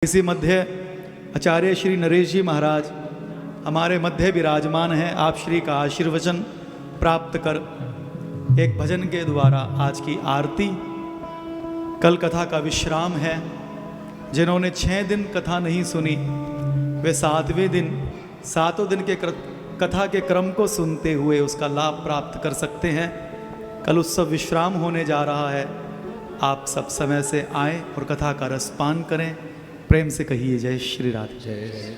इसी मध्य आचार्य श्री नरेश जी महाराज हमारे मध्य विराजमान हैं। आप श्री का आशीर्वचन प्राप्त कर एक भजन के द्वारा आज की आरती, कल कथा का विश्राम है। जिन्होंने 6 दिन कथा नहीं सुनी वे 7वें दिन सातों दिन के कथा के क्रम को सुनते हुए उसका लाभ प्राप्त कर सकते हैं। कल उत्सव विश्राम होने जा रहा है। आप सब समय से आएँ और कथा का रसपान करें। प्रेम से कहिए जय श्री राधे। जय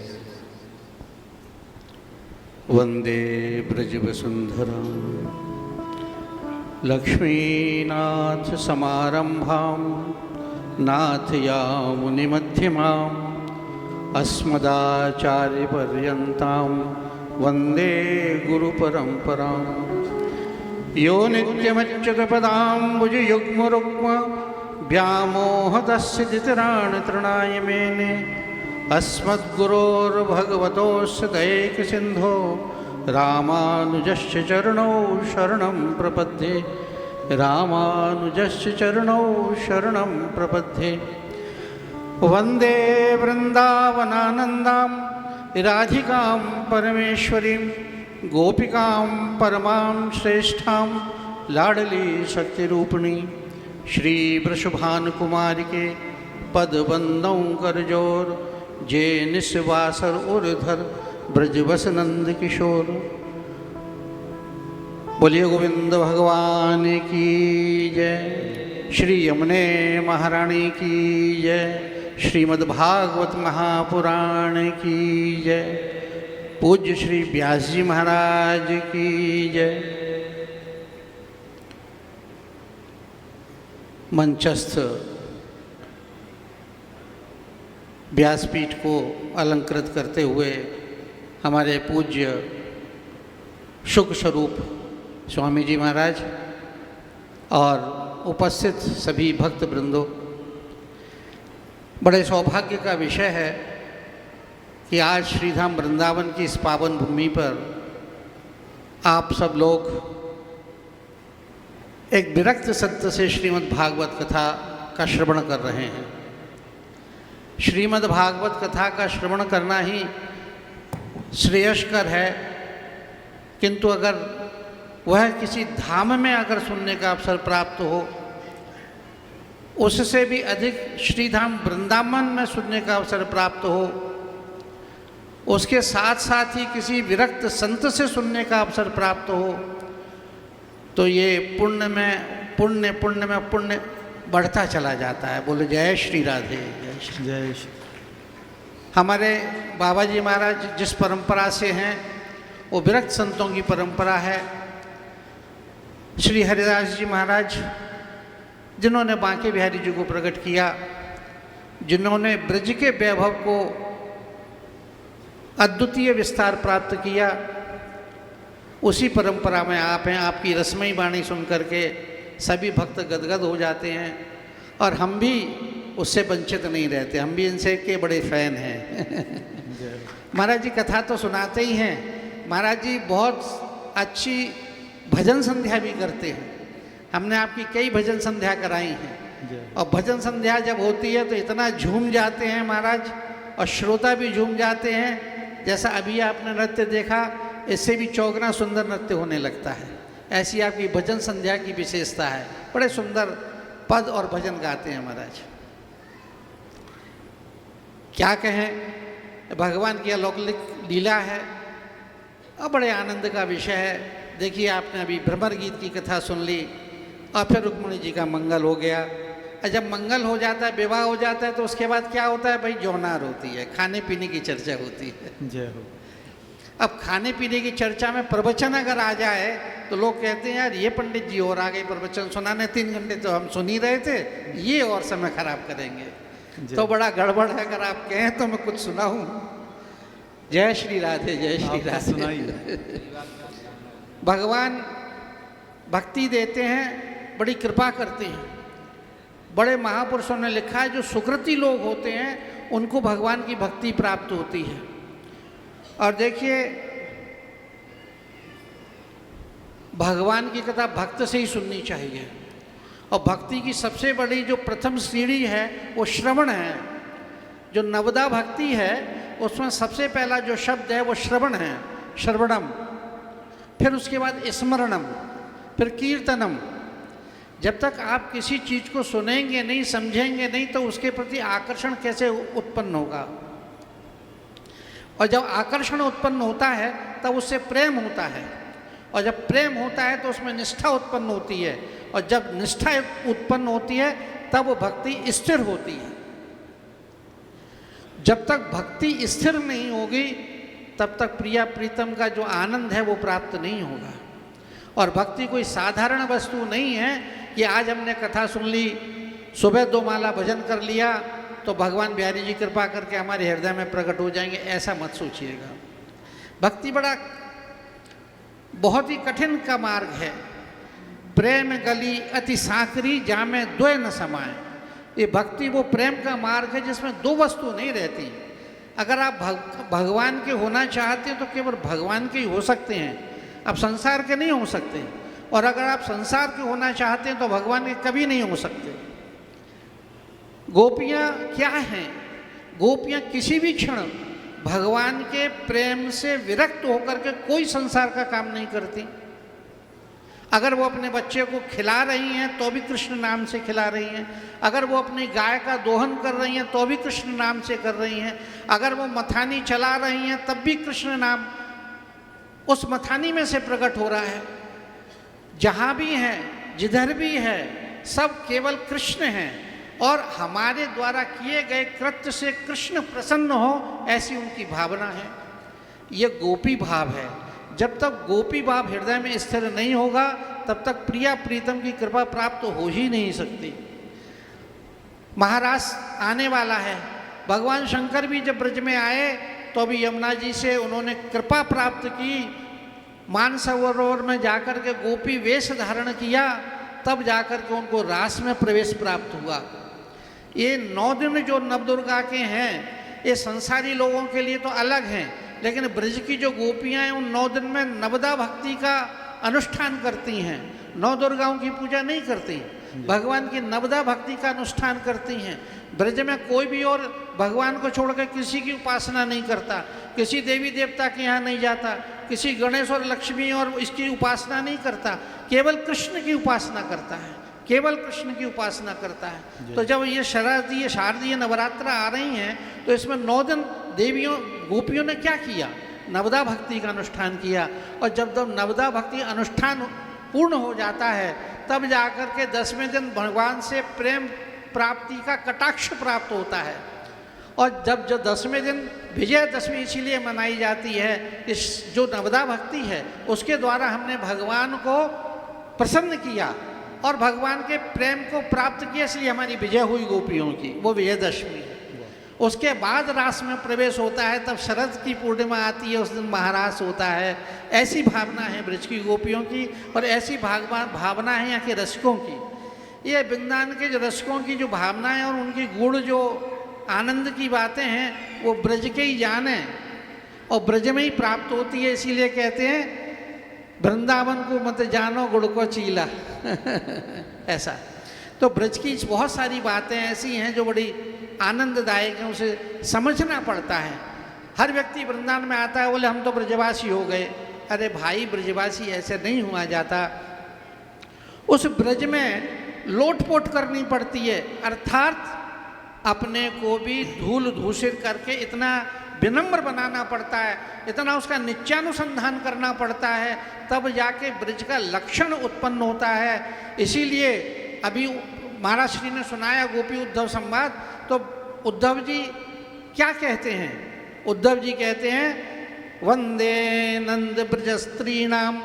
वंदे ब्रजवसुंधरां लक्ष्मीनाथ समारंभां नाथयामुनिमध्यमाम् अस्मदाचार्यपर्यन्तां वंदे गुरुपरंपरां। यो नित्यमच्युतपदाम्बुजयुग्मरुग्म व्यामोहतस्य दितराणि तृणाय मेने अस्मद्गुरोर्भगवतोऽस्य दैकसिन्धो रामानुजस्य चरणौ शरणं प्रपद्ये। रामानुजस्य चरणौ शरणं प्रपद्ये। वन्दे वृन्दावनानन्दां राधिकां परमेश्वरीं गोपिकां परमां श्रेष्ठां लाडली शक्तिरूपिणी श्री वृषभानुकुमारी के पदबंदों करजोर जे निस्वासर उर्धर ब्रजवस नंद किशोर। बोलिए गोविंद भगवान की जय। श्री यमुने महारानी की जय। श्रीमद्भागवत महापुराण की जय। पूज्य श्री व्यास जी महाराज की जय। मंचस्थ व्यासपीठ को अलंकृत करते हुए हमारे पूज्य शुक स्वरूप स्वामी जी महाराज और उपस्थित सभी भक्त वृंदों, बड़े सौभाग्य का विषय है कि आज श्रीधाम वृंदावन की इस पावन भूमि पर आप सब लोग एक विरक्त सत्य से श्रीमद् भागवत कथा का श्रवण कर रहे हैं। श्रीमद् भागवत कथा का श्रवण करना ही श्रेयस्कर है, किंतु अगर वह किसी धाम में अगर सुनने का अवसर प्राप्त हो, उससे भी अधिक श्रीधाम वृंदावन में सुनने का अवसर प्राप्त हो, उसके साथ साथ ही किसी विरक्त संत से सुनने का अवसर प्राप्त हो, तो ये पुण्य में पुण्य बढ़ता चला जाता है। बोले जय श्री राधे। जय श्री। हमारे बाबा जी महाराज जिस परंपरा से हैं वो विरक्त संतों की परंपरा है। श्री हरिदास जी महाराज जिन्होंने बांके बिहारी जी को प्रकट किया, जिन्होंने ब्रज के वैभव को अद्वितीय विस्तार प्राप्त किया, उसी परंपरा में आप हैं। आपकी रसमयी वाणी सुन करके सभी भक्त गदगद हो जाते हैं और हम भी उससे वंचित नहीं रहते। हम भी इनसे के बड़े फैन हैं। महाराज जी कथा तो सुनाते ही हैं, महाराज जी बहुत अच्छी भजन संध्या भी करते हैं। हमने आपकी कई भजन संध्या कराई हैं और भजन संध्या जब होती है तो इतना झूम जाते हैं महाराज, और श्रोता भी झूम जाते हैं। जैसा अभी आपने नृत्य देखा, इससे भी चौगुना सुंदर नृत्य होने लगता है। ऐसी आपकी भजन संध्या की विशेषता है। बड़े सुंदर पद और भजन गाते हैं महाराज। क्या कहें, भगवान की अलौकिक लीला है और बड़े आनंद का विषय है। देखिए, आपने अभी भ्रमर गीत की कथा सुन ली और फिर रुक्मिणी जी का मंगल हो गया। और जब मंगल हो जाता है, विवाह हो जाता है, तो उसके बाद क्या होता है भाई? जौनार होती है, खाने पीने की चर्चा होती है। जय हो। अब खाने पीने की चर्चा में प्रवचन अगर आ जाए तो लोग कहते हैं यार ये पंडित जी और आ गए प्रवचन सुनाने, 3 घंटे तो हम सुन ही रहे थे, ये और समय खराब करेंगे। तो बड़ा गड़बड़ है। अगर आप कहें तो मैं कुछ सुनाऊं। जय श्री राधे। जय श्री राधे। सुनाइए। भगवान भक्ति देते हैं, बड़ी कृपा करते हैं। बड़े महापुरुषों ने लिखा है जो सुकृति लोग होते हैं उनको भगवान की भक्ति प्राप्त होती है। और देखिए, भगवान की कथा भक्त से ही सुननी चाहिए। और भक्ति की सबसे बड़ी जो प्रथम सीढ़ी है वो श्रवण है। जो नवदा भक्ति है उसमें सबसे पहला जो शब्द है वो श्रवण है, श्रवणम, फिर उसके बाद स्मरणम, फिर कीर्तनम। जब तक आप किसी चीज़ को सुनेंगे नहीं, समझेंगे नहीं, तो उसके प्रति आकर्षण कैसे उत्पन्न होगा? और जब आकर्षण उत्पन्न होता है तब उससे प्रेम होता है, और जब प्रेम होता है तो उसमें निष्ठा उत्पन्न होती है, और जब निष्ठा उत्पन्न होती है तब वो भक्ति स्थिर होती है। जब तक भक्ति स्थिर नहीं होगी तब तक प्रिया प्रीतम का जो आनंद है वो प्राप्त नहीं होगा। और भक्ति कोई साधारण वस्तु नहीं है कि आज हमने कथा सुन ली, सुबह 2 माला भजन कर लिया तो भगवान बिहारी जी कृपा करके हमारे हृदय में प्रकट हो जाएंगे, ऐसा मत सोचिएगा। भक्ति बहुत ही कठिन का मार्ग है। प्रेम गली अति साकरी जामे द्वय न समाए। ये भक्ति वो प्रेम का मार्ग है जिसमें 2 वस्तु नहीं रहती। अगर आप भगवान के होना चाहते हैं तो केवल भगवान के ही हो सकते हैं, आप संसार के नहीं हो सकते। और अगर आप संसार के होना चाहते हैं तो भगवान के कभी नहीं हो सकते। गोपियाँ क्या हैं? गोपियाँ किसी भी क्षण भगवान के प्रेम से विरक्त होकर के कोई संसार का काम नहीं करती। अगर वो अपने बच्चे को खिला रही हैं तो भी कृष्ण नाम से खिला रही हैं, अगर वो अपनी गाय का दोहन कर रही हैं तो भी कृष्ण नाम से कर रही हैं, अगर वो मथानी चला रही हैं तब भी कृष्ण नाम उस मथानी में से प्रकट हो रहा है। जहाँ भी है, जिधर भी है, सब केवल कृष्ण हैं, और हमारे द्वारा किए गए कृत्य से कृष्ण प्रसन्न हो, ऐसी उनकी भावना है। ये गोपी भाव है। जब तक गोपी भाव हृदय में स्थिर नहीं होगा तब तक प्रिया प्रीतम की कृपा प्राप्त हो ही नहीं सकती। महाराज आने वाला है। भगवान शंकर भी जब ब्रज में आए तो अभी यमुना जी से उन्होंने कृपा प्राप्त की, मानसरोवर में जाकर के गोपी वेश धारण किया, तब जाकर के उनको रास में प्रवेश प्राप्त हुआ। ये 9 दिन जो नवदुर्गा के हैं ये संसारी लोगों के लिए तो अलग हैं, लेकिन ब्रज की जो गोपियाँ हैं उन 9 दिन में नवदा भक्ति का अनुष्ठान करती हैं। 9 दुर्गाओं की पूजा नहीं करती, भगवान की नवदा भक्ति का अनुष्ठान करती हैं। ब्रज में कोई भी और भगवान को छोड़कर किसी की उपासना नहीं करता, किसी देवी देवता के यहाँ नहीं जाता, किसी गणेश और लक्ष्मी और इसकी उपासना नहीं करता, केवल कृष्ण की उपासना करता है, केवल कृष्ण की उपासना करता है। तो जब ये शारदीय नवरात्र आ रही हैं तो इसमें 9 दिन देवियों गोपियों ने क्या किया? नवदा भक्ति का अनुष्ठान किया। और जब नवदा भक्ति अनुष्ठान पूर्ण हो जाता है तब जाकर के 10वें दिन भगवान से प्रेम प्राप्ति का कटाक्ष प्राप्त होता है। और जब 10वें दिन विजयदशमी इसीलिए मनाई जाती है, इस जो नवदा भक्ति है उसके द्वारा हमने भगवान को प्रसन्न किया और भगवान के प्रेम को प्राप्त किया, इसलिए हमारी विजय हुई गोपियों की, वो विजयदशमी है। उसके बाद रास में प्रवेश होता है, तब शरद की पूर्णिमा आती है, उस दिन महारास होता है। ऐसी भावना है ब्रज की गोपियों की, और ऐसी भावना है यहाँ के रसिकों की। ये वृंदावन के जो रसिकों की जो भावना है और उनकी गुण जो आनंद की बातें हैं वो ब्रज के ही जाने और ब्रज में ही प्राप्त होती है। इसीलिए कहते हैं वृंदावन को मत जानो गुड़ को चीला ऐसा। तो ब्रज की बहुत सारी बातें ऐसी हैं जो बड़ी आनंददायक हैं, उसे समझना पड़ता है। हर व्यक्ति वृंदावन में आता है बोले हम तो ब्रजवासी हो गए। अरे भाई, ब्रजवासी ऐसे नहीं हुआ जाता। उस ब्रज में लोटपोट करनी पड़ती है, अर्थात अपने को भी धूल धूसित करके इतना विनम्र बनाना पड़ता है, इतना उसका नित्यानुसंधान करना पड़ता है, तब जाके ब्रज का लक्षण उत्पन्न होता है। इसीलिए अभी महाराज श्री ने सुनाया गोपी उद्धव संवाद, तो उद्धव जी क्या कहते हैं? उद्धव जी कहते हैं वंदे नंद ब्रज स्त्रीणाम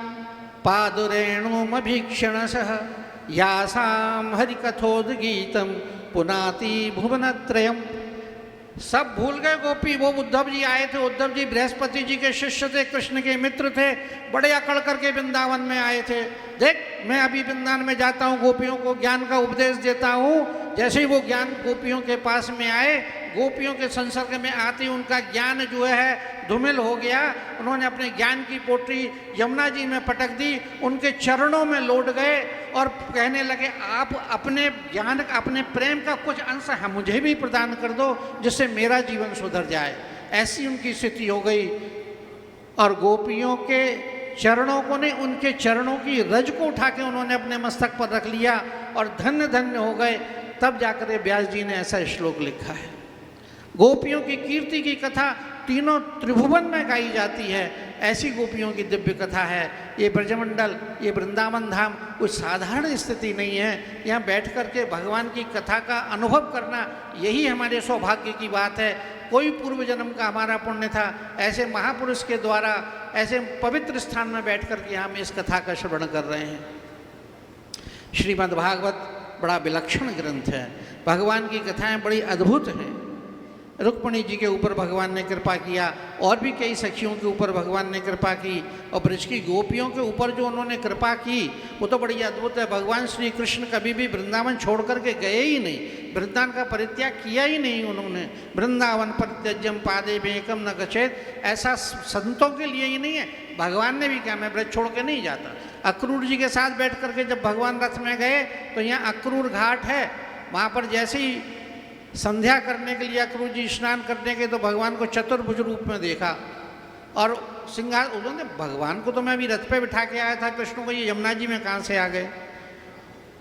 पादुरेणुमभीक्षणशः यासाम हरिकथोद्गीतम पुनाति भुवनत्रयम्। सब भूल गए गोपी। वो उद्धव जी आए थे, उद्धव जी बृहस्पति जी के शिष्य थे, कृष्ण के मित्र थे, बड़े अकड़ करके वृंदावन में आए थे। देख, मैं अभी वृंदावन में जाता हूँ, गोपियों को ज्ञान का उपदेश देता हूँ। जैसे ही वो ज्ञान गोपियों के पास में आए गोपियों के संसर्ग में आते ही उनका ज्ञान जो है धूमिल हो गया। उन्होंने अपने ज्ञान की पोटली यमुना जी में पटक दी, उनके चरणों में लौट गए और कहने लगे आप अपने ज्ञान अपने प्रेम का कुछ अंश हम मुझे भी प्रदान कर दो जिससे मेरा जीवन सुधर जाए। ऐसी उनकी स्थिति हो गई और गोपियों के चरणों को नहीं, उनके चरणों की रज को उठा के उन्होंने अपने मस्तक पर रख लिया और धन्य धन्य हो गए। तब जाकर व्यास जी ने ऐसा श्लोक लिखा है। गोपियों की कीर्ति की कथा तीनों त्रिभुवन में गाई जाती है। ऐसी गोपियों की दिव्य कथा है। ये ब्रजमंडल, ये वृंदावन धाम कोई साधारण स्थिति नहीं है। यहाँ बैठ कर के भगवान की कथा का अनुभव करना यही हमारे सौभाग्य की बात है। कोई पूर्व जन्म का हमारा पुण्य था, ऐसे महापुरुष के द्वारा ऐसे पवित्र स्थान में बैठ कर के हम इस कथा का श्रवण कर रहे हैं। श्रीमद् भागवत बड़ा विलक्षण ग्रंथ है। भगवान की कथाएं बड़ी अद्भुत हैं। रुक्मिणी जी के ऊपर भगवान ने कृपा किया, और भी कई सखियों के ऊपर भगवान ने कृपा की, और ब्रज की गोपियों के ऊपर जो उन्होंने कृपा की वो तो बड़ी अद्भुत है। भगवान श्री कृष्ण कभी भी वृंदावन छोड़ करके गए ही नहीं, वृंदावन का परित्याग किया ही नहीं उन्होंने। वृंदावन परित्यज्यम पादे एकम न गच्छेत, ऐसा संतों के लिए ही नहीं है। भगवान ने भी कहा मैं ब्रज छोड़ के नहीं जाता। अक्रूर जी के साथ बैठ करके जब भगवान रथ में गए तो यहाँ अक्रूर घाट है, वहाँ पर जैसे ही संध्या करने के लिए अक्रूर जी स्नान करने के तो भगवान को चतुर्भुज रूप में देखा और सिंगार। उन्होंने भगवान को तो मैं अभी रथ पे बिठा के आया था, कृष्ण को ये यमुना जी में कहाँ से आ गए।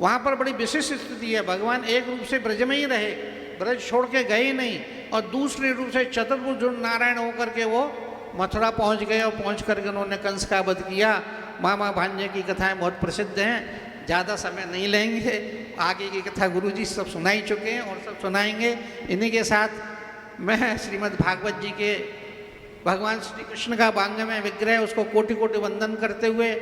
वहाँ पर बड़ी विशिष्ट स्थिति है। भगवान एक रूप से ब्रज में ही रहे, ब्रज छोड़ के गए ही नहीं, और दूसरे रूप से चतुर्भुज नारायण होकर के वो मथुरा पहुँच गए और पहुँच करके उन्होंने कंस का वध किया। मामा भांजे की कथाएँ बहुत प्रसिद्ध हैं, ज़्यादा समय नहीं लेंगे। आगे की कथा गुरु जी सब सुना ही चुके हैं और सब सुनाएंगे। इन्हीं के साथ मैं श्रीमद् भागवत जी के भगवान श्री कृष्ण का वांग्मय विग्रह उसको कोटि कोटि वंदन करते हुए,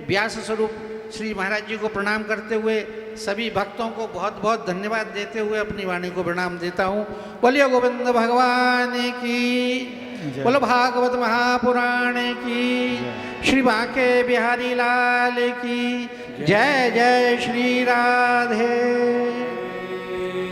व्यास स्वरूप श्री महाराज जी को प्रणाम करते हुए, सभी भक्तों को बहुत बहुत धन्यवाद देते हुए अपनी वाणी को प्रणाम देता हूँ। बोलिए गोविंद भगवान की, बोलो भागवत महापुराण की, श्री बांके बिहारी लाल की जय। जय श्री राधे।